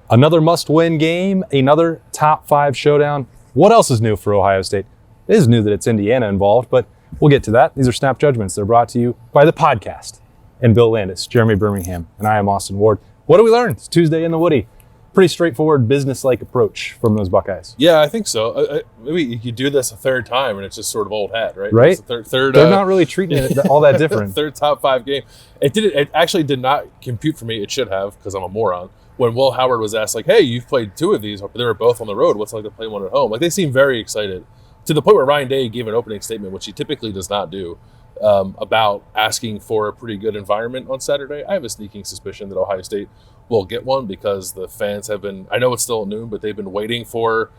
Another must-win game, another top 5 showdown. What else is new for Ohio State? It is new that it's Indiana involved, but we'll get to that. These are Snap Judgments. They're brought to you by the podcast and Bill Landis, Jeremy Birmingham, and I am Austin Ward. What do we learn? It's Tuesday in the Woody. Pretty straightforward, business-like approach from those Buckeyes. Yeah, I think so. Maybe you do this a third time, and it's just sort of old hat, right? Right. The third. They're not really treating it all that different. Third top 5 game. It actually did not compute for me. It should have, because I'm a moron. When Will Howard was asked, like, "Hey, you've played 2 of these. They were both on the road. What's it like to play one at home?" Like, they seem very excited, to the point where Ryan Day gave an opening statement, which he typically does not do, about asking for a pretty good environment on Saturday. I have a sneaking suspicion that Ohio State will get one, because the fans have been, I know it's still at noon, but they've been waiting for,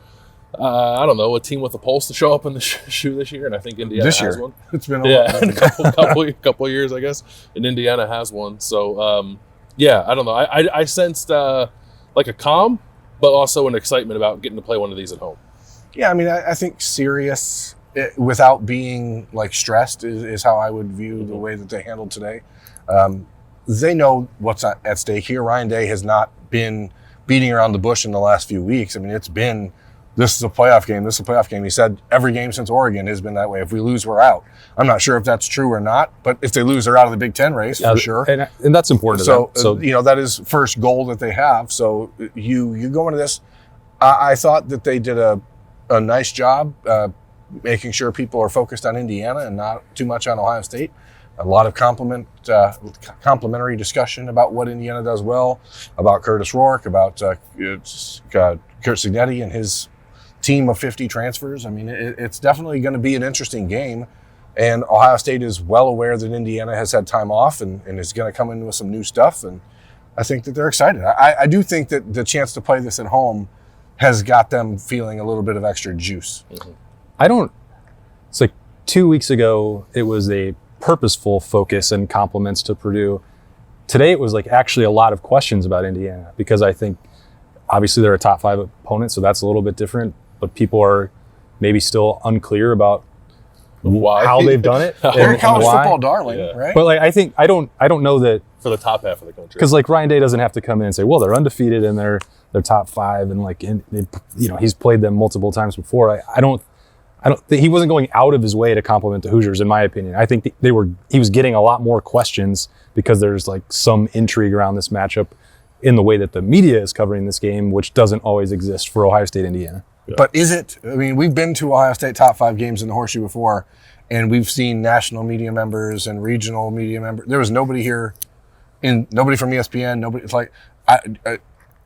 I don't know, a team with a pulse to show up in the shoe this year, and I think Indiana has one. It's been a couple of years, I guess, and Indiana has one. So, yeah, I don't know. I sensed like a calm, but also an excitement about getting to play one of these at home. Yeah, I mean, I think serious without being like stressed is how I would view the way that they handled today. They know what's at stake here. Ryan Day has not been beating around the bush in the last few weeks. I mean, it's been, this is a playoff game. This is a playoff game. He said every game since Oregon has been that way. If we lose, we're out. I'm not sure if that's true or not, but if they lose, they're out of the Big Ten race for sure. And that's important to them. So, you know, that is first goal that they have. So you go into this. I thought that they did a nice job making sure people are focused on Indiana and not too much on Ohio State. A lot of complimentary discussion about what Indiana does well, about Curtis Rourke, about Kurt Signetti and his team of 50 transfers. I mean, it's definitely going to be an interesting game. And Ohio State is well aware that Indiana has had time off and is going to come in with some new stuff. And I think that they're excited. I do think that the chance to play this at home has got them feeling a little bit of extra juice. Mm-hmm. It's like 2 weeks ago, it was a purposeful focus and compliments to Purdue. Today, it was like actually a lot of questions about Indiana, because I think obviously they're a top 5 opponent, so that's a little bit different, but people are maybe still unclear about why, how they've done it. They're a college football darling, right? But like, I don't know that for the top half of the country, because like Ryan Day doesn't have to come in and say, well, they're undefeated and they're top 5, and like, he's played them multiple times before. I don't think he wasn't going out of his way to compliment the Hoosiers, in my opinion. I think he was getting a lot more questions because there's like some intrigue around this matchup in the way that the media is covering this game, which doesn't always exist for Ohio State, Indiana. Yeah. But is it? I mean, we've been to Ohio State top 5 games in the Horseshoe before, and we've seen national media members and regional media members. There was nobody here, nobody from ESPN. Nobody. It's like,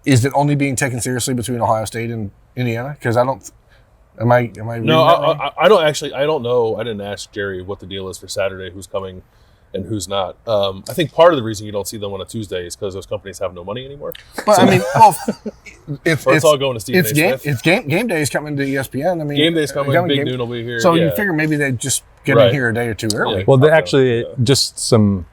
is it only being taken seriously between Ohio State and Indiana? Because I don't. Am I reading No, that wrong? I don't know. I didn't ask Jerry what the deal is for Saturday, who's coming and who's not. I think part of the reason you don't see them on a Tuesday is because those companies have no money anymore. But I mean, it's all going to Stephen A. Smith. It's game day is coming to ESPN. I mean, game day's coming. Big Noon will be here. So you figure maybe they just get in here a day or two early. Yeah, well, just some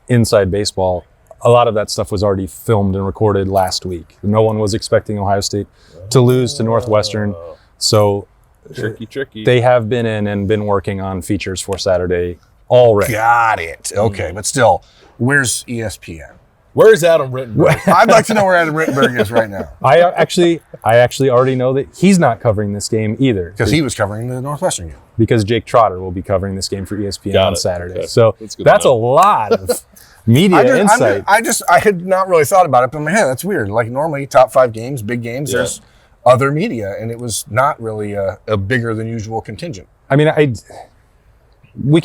inside baseball. A lot of that stuff was already filmed and recorded last week. No one was expecting Ohio State to lose to Northwestern, so. Tricky. They have been in and been working on features for Saturday already. Got it. Okay, but still, where's ESPN? Where's Adam Rittenberg? I'd like to know where Adam Rittenberg is right now. I actually already know that he's not covering this game either. Because he was covering the Northwestern game. Because Jake Trotter will be covering this game for ESPN on Saturday. Okay. So that's a lot of media insight. I had not really thought about it, but in my head, that's weird. Like normally, top 5 games, big games, there's other media, and it was not really a bigger than usual contingent. I mean, you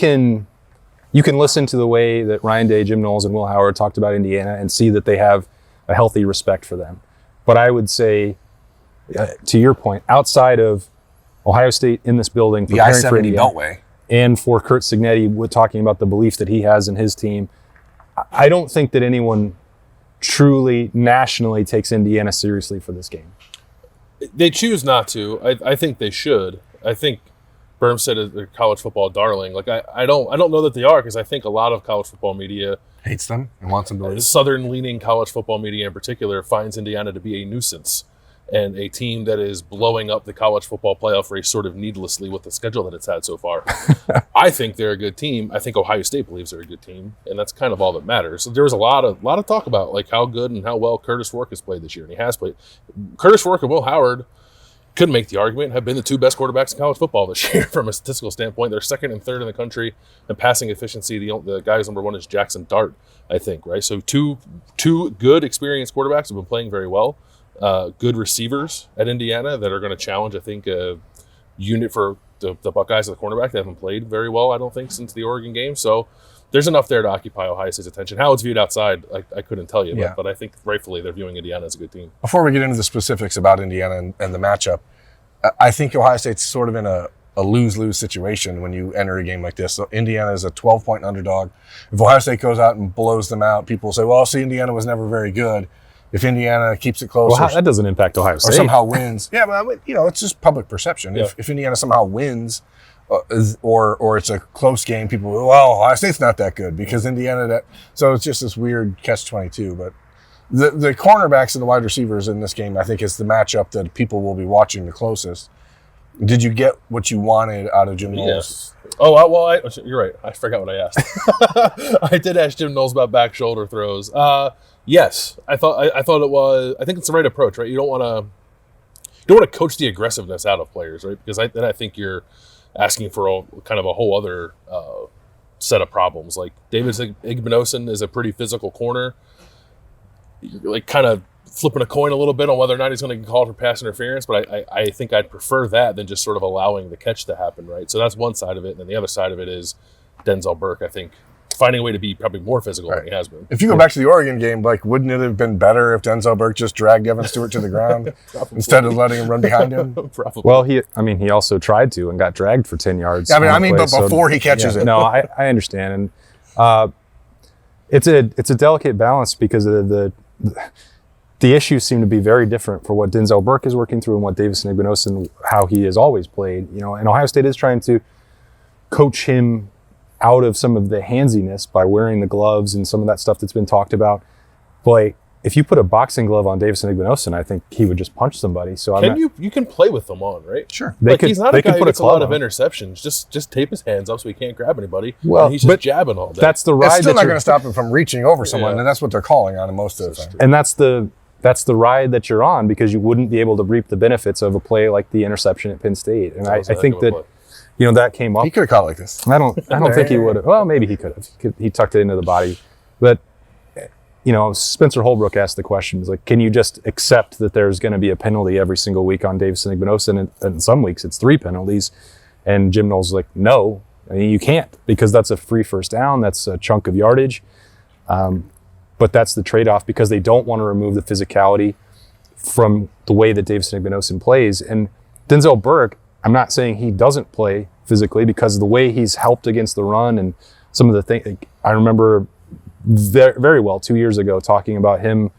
can listen to the way that Ryan Day, Jim Knowles, and Will Howard talked about Indiana and see that they have a healthy respect for them. But I would say, to your point, outside of Ohio State in this building, the I-70 Beltway, and for Kurt Signetti talking about the belief that he has in his team, I don't think that anyone truly nationally takes Indiana seriously for this game. They choose not to. I think they should. I think Berm said they're college football darling. Like I don't know that they are, because I think a lot of college football media hates them and wants them to lose. Southern-leaning college football media in particular finds Indiana to be a nuisance. and a team that is blowing up the college football playoff race sort of needlessly with the schedule that it's had so far. I think they're a good team. I think Ohio State believes they're a good team, and that's kind of all that matters. So there was a lot of talk about like how good and how well Curtis Rourke has played this year, and he has played. Curtis Rourke and Will Howard could make the argument have been the two best quarterbacks in college football this year from a statistical standpoint. They're second and third in the country in passing efficiency. The guy's number one is Jackson Dart, I think, right? So two good, experienced quarterbacks have been playing very well. Good receivers at Indiana that are going to challenge, I think, a unit for the Buckeyes at the cornerback. They haven't played very well, I don't think, since the Oregon game. So there's enough there to occupy Ohio State's attention. How it's viewed outside, I couldn't tell you, but I think rightfully they're viewing Indiana as a good team. Before we get into the specifics about Indiana and the matchup, I think Ohio State's sort of in a lose-lose situation when you enter a game like this. So Indiana is a 12-point underdog. If Ohio State goes out and blows them out, people will say, well, see, Indiana was never very good. If Indiana keeps it close, well, that doesn't impact Ohio State. Or somehow wins. Yeah, but it's just public perception. Yeah. If Indiana somehow wins, or it's a close game, people will, well, Ohio State's not that good because Indiana. So it's just this weird catch-22. But the cornerbacks and the wide receivers in this game, I think, is the matchup that people will be watching the closest. Did you get what you wanted out of Jim Knowles? Yes. Oh, you're right. I forgot what I asked. I did ask Jim Knowles about back shoulder throws. Yes, I thought it was. I think it's the right approach, right? You don't want to coach the aggressiveness out of players, right? Because then I think you're asking for kind of a whole other set of problems. Like David Igbinosun is a pretty physical corner. You're like kind of flipping a coin a little bit on whether or not he's going to get called for pass interference, but I think I'd prefer that than just sort of allowing the catch to happen, right? So that's one side of it, and then the other side of it is Denzel Burke, I think, finding a way to be probably more physical than he has been. If you go back to the Oregon game, like, wouldn't it have been better if Denzel Burke just dragged Evan Stewart to the ground instead of letting him run behind him? Probably. Well, he also tried to and got dragged for 10 yards. Yeah, but before he catches it. No, I understand. And it's a delicate balance because of the issues seem to be very different for what Denzel Burke is working through and what Davison Igbinosun, how he has always played. And Ohio State is trying to coach him out of some of the handsiness by wearing the gloves and some of that stuff that's been talked about. Boy, if you put a boxing glove on Davison Igbinosun, I think he would just punch somebody. So you can play with them on, right? Sure. He's not a guy who gets a lot of interceptions. Just tape his hands up so he can't grab anybody. Well, and he's just jabbing all day. That's the ride. It's still not going to stop him from reaching over someone, and that's what they're calling on him most of the time. And that's the ride that you're on because you wouldn't be able to reap the benefits of a play like the interception at Penn State. And I think that that came up. He could have caught it like this. I don't think he would have. Well, maybe he could have. He tucked it into the body. But, Spencer Holbrook asked the question, like, can you just accept that there's going to be a penalty every single week on Davison Igbinosun? And some weeks it's 3 penalties. And Jim Knowles is like, no, you can't because that's a free first down. That's a chunk of yardage. But that's the trade-off because they don't want to remove the physicality from the way that Davison Igbinosun plays. And Denzel Burke, I'm not saying he doesn't play physically because of the way he's helped against the run and some of the things. I remember very, very well 2 years ago talking about him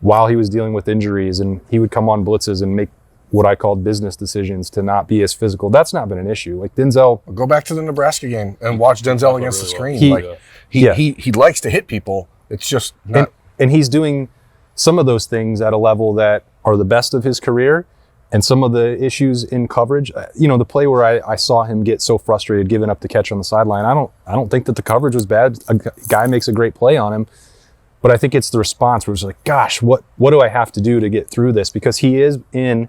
while he was dealing with injuries, and he would come on blitzes and make what I called business decisions to not be as physical. That's not been an issue. Like Denzel. Go back to the Nebraska game and watch Denzel against the screen. He likes to hit people. It's just not. And he's doing some of those things at a level that are the best of his career. And some of the issues in coverage, the play where I saw him get so frustrated giving up the catch on the sideline, I don't think that the coverage was bad. A guy makes a great play on him. But I think it's the response where it's like, gosh, what do I have to do to get through this? Because he is in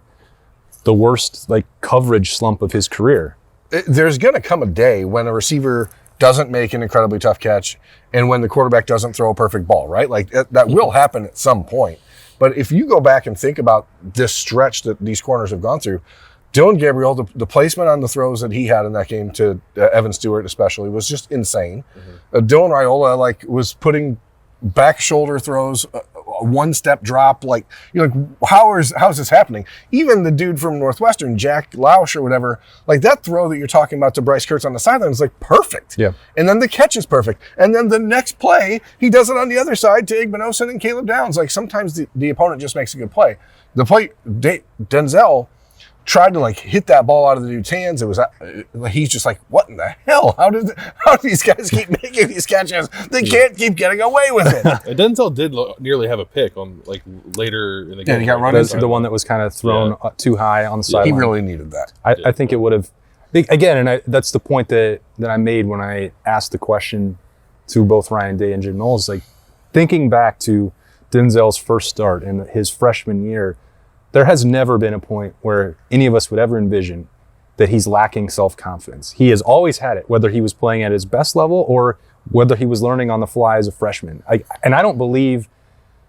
the worst coverage slump of his career. There's going to come a day when a receiver doesn't make an incredibly tough catch and when the quarterback doesn't throw a perfect ball, right? That will happen at some point. But if you go back and think about this stretch that these corners have gone through, Dylan Gabriel, the placement on the throws that he had in that game to Evan Stewart especially was just insane. Mm-hmm. Dylan Raiola was putting back shoulder throws, one-step drop. How is this happening? Even the dude from Northwestern, Jack Lausch or whatever, that throw that you're talking about to Bryce Kurtz on the sideline is perfect. Yeah. And then the catch is perfect. And then the next play, he does it on the other side to Igbinosun and Caleb Downs. Sometimes the opponent just makes a good play. The play, Denzel tried to like hit that ball out of the dude's hands. It was he's just like, what in the hell? How do these guys keep making these catches? They can't keep getting away with it. And Denzel did nearly have a pick on like later in the game. Yeah, he got run That's the one that was kind of thrown too high on the sideline. He really needed that. I think it would have, again, and that's the point that I made when I asked the question to both Ryan Day and Jim Knowles. Like, thinking back to Denzel's first start in his freshman year, there has never been a point where any of us would ever envision that he's lacking self-confidence. He has always had it, whether he was playing at his best level or whether he was learning on the fly as a freshman. And I don't believe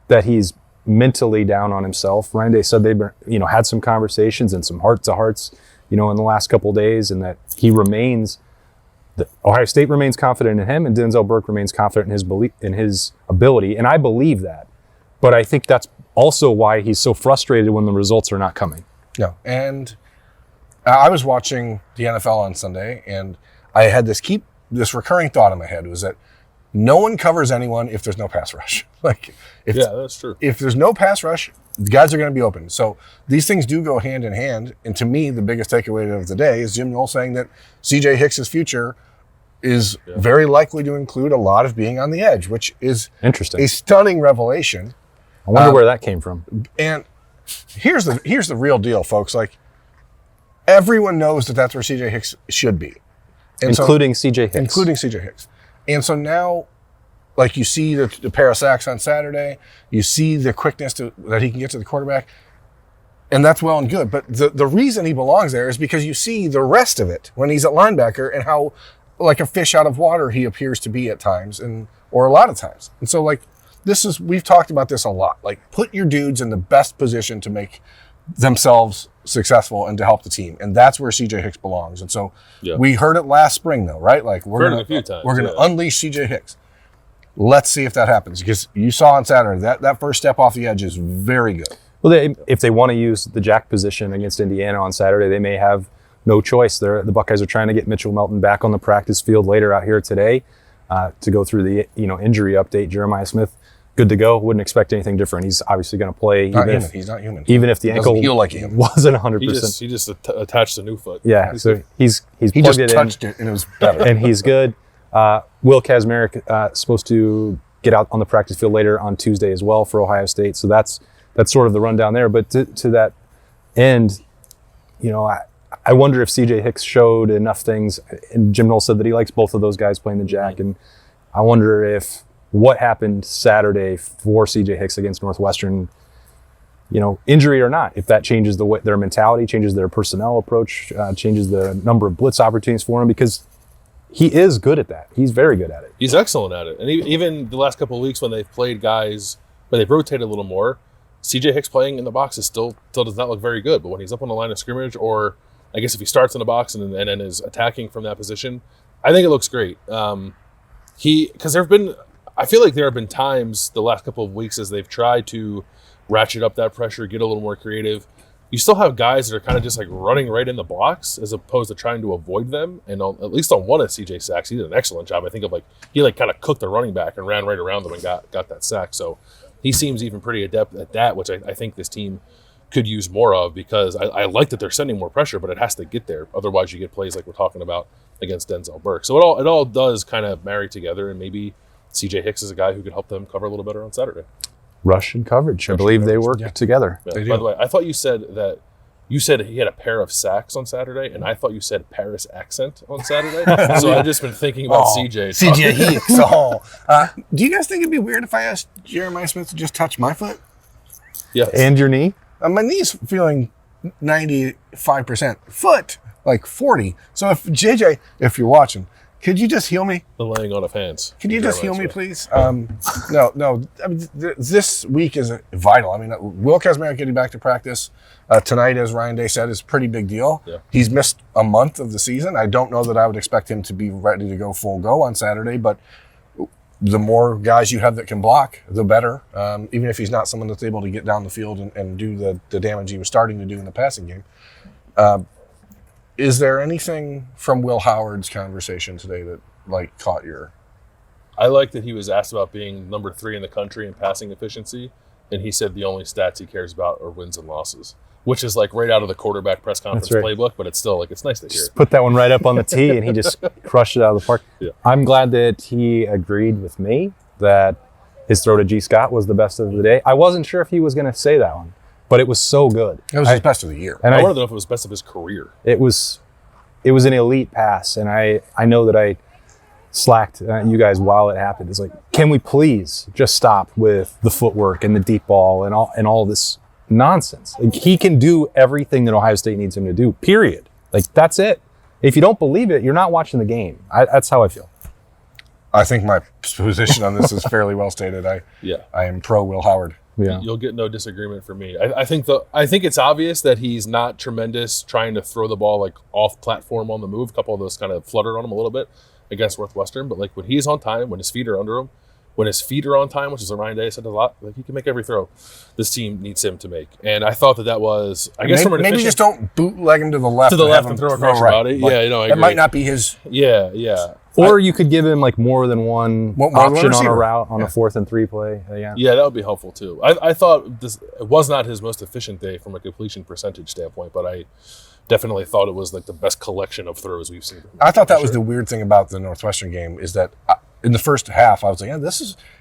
that he's mentally down on himself. Ryan Day said they've had some conversations and some heart-to-hearts, in the last couple of days, and that Ohio State remains confident in him, and Denzel Burke remains confident in his ability, and I believe that. But I think that's also why he's so frustrated when the results are not coming. No, and I was watching the NFL on Sunday, and I had this recurring thought in my head was that no one covers anyone if there's no pass rush. That's true. If there's no pass rush, the guys are going to be open. So these things do go hand in hand. And to me, the biggest takeaway of the day is Jim Knowles saying that C.J. Hicks's future is very likely to include a lot of being on the edge, which is interesting, a stunning revelation. I wonder where that came from. And here's the real deal, folks. Like, everyone knows that that's where C.J. Hicks should be. Including C.J. Hicks. Including C.J. Hicks. And so now, like, you see the pair of sacks on Saturday, you see the quickness that he can get to the quarterback, and that's well and good. But the reason he belongs there is because you see the rest of it when he's at linebacker and how, like, a fish out of water he appears to be at times, or a lot of times. And so, like, we've talked about this a lot. Like, put your dudes in the best position to make themselves successful and to help the team. And that's where C.J. Hicks belongs. And so we heard it last spring, though, right? Like, we're going to unleash C.J. Hicks. Let's see if that happens, because you saw on Saturday that first step off the edge is very good. Well, if they want to use the jack position against Indiana on Saturday, they may have no choice. The Buckeyes are trying to get Mitchell Melton back on the practice field later out here today to go through the injury update. Jeremiah Smith, good to go. Wouldn't expect anything different. He's obviously going to play. He's not human. Even if the ankle heal like him. Wasn't 100%. He just attached a new foot. Yeah, so he just touched it and it was better. And he's good. Will Kazmarek supposed to get out on the practice field later on Tuesday as well for Ohio State. So that's sort of the rundown there. But to that end, I wonder if C.J. Hicks showed enough things. And Jim Knowles said that he likes both of those guys playing the jack. And I wonder if what happened Saturday for C.J. Hicks against Northwestern, injury or not, if that changes their mentality, changes their personnel approach, changes the number of blitz opportunities for him, because he is good at that. He's very good at it. He's excellent at it. And even the last couple of weeks when they've played guys, when they've rotated a little more, C.J. Hicks playing in the box still does not look very good. But when he's up on the line of scrimmage, or I guess if he starts in the box and then is attacking from that position, I think it looks great. Because I feel like there have been times the last couple of weeks as they've tried to ratchet up that pressure, get a little more creative. You still have guys that are kind of just like running right in the box as opposed to trying to avoid them. And at least on one of CJ sacks, he did an excellent job. I think he kind of cooked the running back and ran right around them and got that sack. So he seems even pretty adept at that, which I think this team could use more of, because I like that they're sending more pressure, but it has to get there. Otherwise you get plays like we're talking about against Denzel Burke. So it all does kind of marry together, and maybe CJ Hicks is a guy who could help them cover a little better on Saturday. Rush and coverage. I believe they work together. Yeah. By the way, I thought you said he had a pair of sacks on Saturday, and I thought you said Paris accent on Saturday. So I've just been thinking about CJ. CJ Hicks. Do you guys think it'd be weird if I asked Jeremiah Smith to just touch my foot? Yes. And your knee? My knee's feeling 95%. Foot, like 40. So if you're watching, could you just heal me? The laying on of hands. Could you just heal me, please? No. I mean, this week is vital. I mean, Will Kazmarek getting back to practice tonight, as Ryan Day said, is a pretty big deal. Yeah. He's missed a month of the season. I don't know that I would expect him to be ready to go full go on Saturday, but the more guys you have that can block, the better. Even if he's not someone that's able to get down the field and do the damage he was starting to do in the passing game. Is there anything from Will Howard's conversation today that caught your? I like that he was asked about being number 3 in the country in passing efficiency, and he said the only stats he cares about are wins and losses, which is like right out of the quarterback press conference playbook, but it's still like, it's nice to hear. Just put that one right up on the tee, and he just crushed it out of the park. Yeah. I'm glad that he agreed with me that his throw to G. Scott was the best of the day. I wasn't sure if he was going to say that one, but it was so good. It was his best of the year. And I wanted to know if it was best of his career. It was an elite pass, and I know that I slacked you guys while it happened. It's like, can we please just stop with the footwork and the deep ball and all this nonsense? Like, he can do everything that Ohio State needs him to do, period. Like, that's it. If you don't believe it, you're not watching the game. That's how I feel. I think my position on this is fairly well stated. I am pro Will Howard. Yeah. You'll get no disagreement from me. I think it's obvious that he's not tremendous trying to throw the ball like off platform on the move. A couple of those kind of fluttered on him a little bit against Northwestern, but like when he's on time, when his feet are under him, when his feet are on time, which is what Ryan Day said a lot, like he can make every throw this team needs him to make. And I thought that was, I guess, maybe just don't bootleg him to the left and throw across your body. Like, yeah, I agree. That might not be his. Yeah. Or you could give him like more than one option on a route on a 4th and 3 play. Yeah, that would be helpful too. I thought it was not his most efficient day from a completion percentage standpoint, but I definitely thought it was like the best collection of throws we've seen. I thought that was the weird thing about the Northwestern game is that in the first half I was like,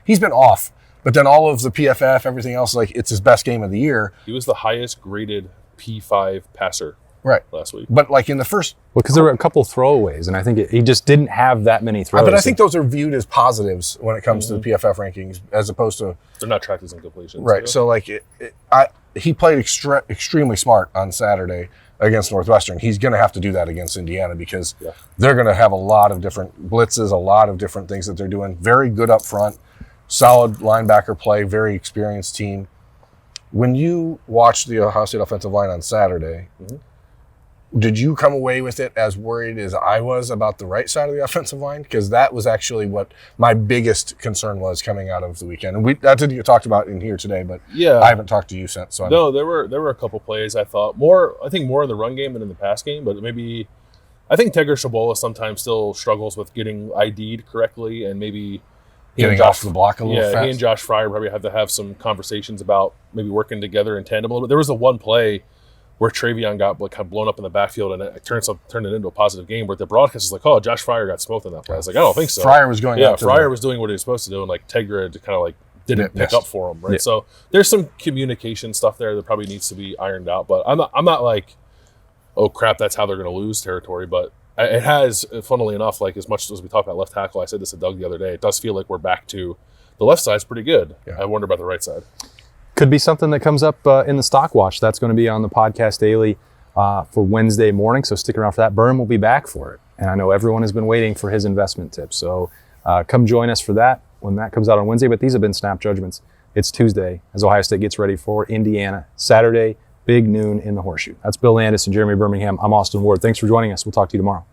he's been off, but then all of the PFF, everything else, like it's his best game of the year. He was the highest graded P5 passer. Right. Last week. But like in the first... Well, because there were a couple throwaways, and I think he just didn't have that many throws. But I think those are viewed as positives when it comes to the PFF rankings, as opposed to... They're not tracked as incompletions. Right. So like he played extremely smart on Saturday against Northwestern. He's going to have to do that against Indiana because they're going to have a lot of different blitzes, a lot of different things that they're doing. Very good up front, solid linebacker play, very experienced team. When you watched the Ohio State offensive line on Saturday... Did you come away with it as worried as I was about the right side of the offensive line? Because that was actually what my biggest concern was coming out of the weekend. And that's what you talked about in here today, but I haven't talked to you since. So no, there were a couple plays I thought more in the run game than in the pass game, but maybe I think Tegra Shabola sometimes still struggles with getting ID'd correctly and maybe getting off the block a little fast. Yeah, he and Josh Fryer probably have to have some conversations about maybe working together in tandem a little bit. There was the one play where Travion got like, kind of blown up in the backfield and it turned it into a positive game where the broadcast is like, oh, Josh Fryer got smoked in that play. I was like, I don't think so. Fryer was going out. Fryer was doing what he was supposed to do, and like Tegra kind of like didn't pick up for him, right? Yeah. So there's some communication stuff there that probably needs to be ironed out. But I'm not like, oh crap, that's how they're going to lose territory. But it has, funnily enough, like as much as we talk about left tackle, I said this to Doug the other day, it does feel like we're back to the left side's pretty good. Yeah. I wonder about the right side. Could be something that comes up in the stock watch. That's going to be on the podcast daily for Wednesday morning, so stick around for that. Byrne will be back for it, and I know everyone has been waiting for his investment tips, so come join us for that when that comes out on Wednesday. But these have been Snap Judgments. It's Tuesday as Ohio State gets ready for Indiana. Saturday, big noon in the Horseshoe. That's Bill Landis and Jeremy Birmingham. I'm Austin Ward. Thanks for joining us. We'll talk to you tomorrow.